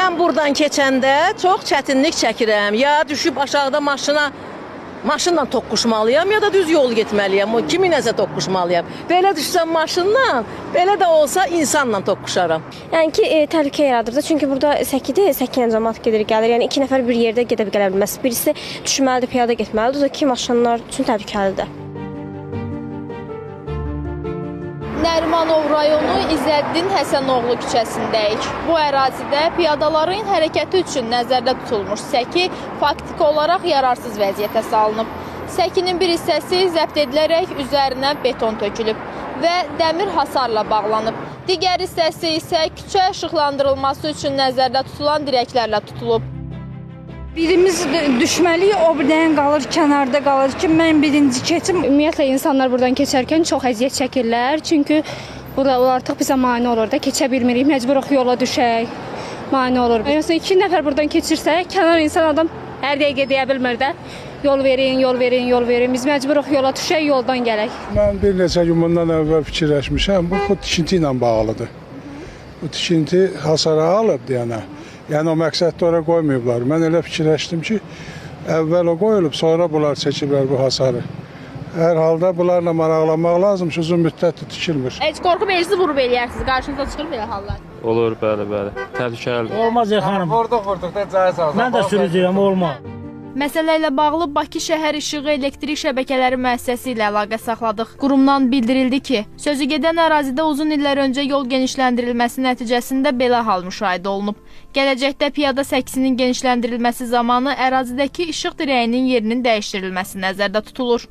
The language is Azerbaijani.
Mən buradan keçəndə çox çətinlik çəkirəm. Ya düşüb aşağıda maşınla toqquşmalıyam, ya da düz yol getməliyəm. O kiminəsə toqquşmalıyam. Belə düşsəm maşınla, belə də olsa insanla toqquşaram. Yəni ki, təhlükə yaradır da. Çünki burada səkidir, səkiylə cəmaət gedir, gəlir. Yəni iki nəfər bir yerdə gedə gələ bilməz. Birisi düşməlidir, piyada getməlidir. O da ki, maşınlar üçün təhlükəlidir. Nərimanov rayonu İzzəddin Həsənoğlu küçəsindəyik. Bu ərazidə piyadaların hərəkəti üçün nəzərdə tutulmuş səki faktiki olaraq yararsız vəziyyətə salınıb. Səkinin bir hissəsi zəbt edilərək üzərinə beton tökülüb və dəmir hasarla bağlanıb. Digər hissəsi isə küçə işıqlandırılması üçün nəzərdə tutulan dirəklərlə tutulub. Birimiz düşməliyik, o birdən qalır, kənarda qalır ki, mən birinci keçim. Ümumiyyətlə, insanlar buradan keçərkən çox əziyyət çəkirlər. Çünki burada artıq bizə mane olur da, keçə bilmirik, məcburuq yola düşək, mane olur. Məsələn, iki nəfər buradan keçirsə, kənar insan adam hər dəqiqə deyə bilmir də, yol verin, yol verin, yol verin. Biz məcburuq yola düşək, yoldan gələk. Mən bir neçə gün bundan əvvəl fikirləşmişəm, bu tikinti ilə bağlıdır. Bu tikinti hasara alıbdır yəni. Yəni o məqsəddə ora qoymayıblar. Mən elə fikirləşdim ki, əvvəl o qoyulub, sonra bunlar çəkiblər bu hasarı. Hər halda bunlarla maraqlanmaq lazım ki, uzun müddətdir tikilmir. Heç qorxub elinizi vurub eləyərsiniz, qarşınıza çıxır belə hallar. Olur, bəli. Təhlükəlidir. Olmaz xanım. Vurduq da cəhət alsın. Mən də sürücüyəm, olmaz. Məsələ ilə bağlı Bakı Şəhər İşığı Elektrik Şəbəkələri müəssisəsi ilə əlaqə saxladıq. Qurumdan bildirildi ki, sözü gedən ərazidə uzun illər öncə yol genişləndirilməsi nəticəsində belə hal müşahidə olunub. Gələcəkdə piyada səkisinin genişləndirilməsi zamanı ərazidəki işıq dirəyinin yerinin dəyişdirilməsi nəzərdə tutulur.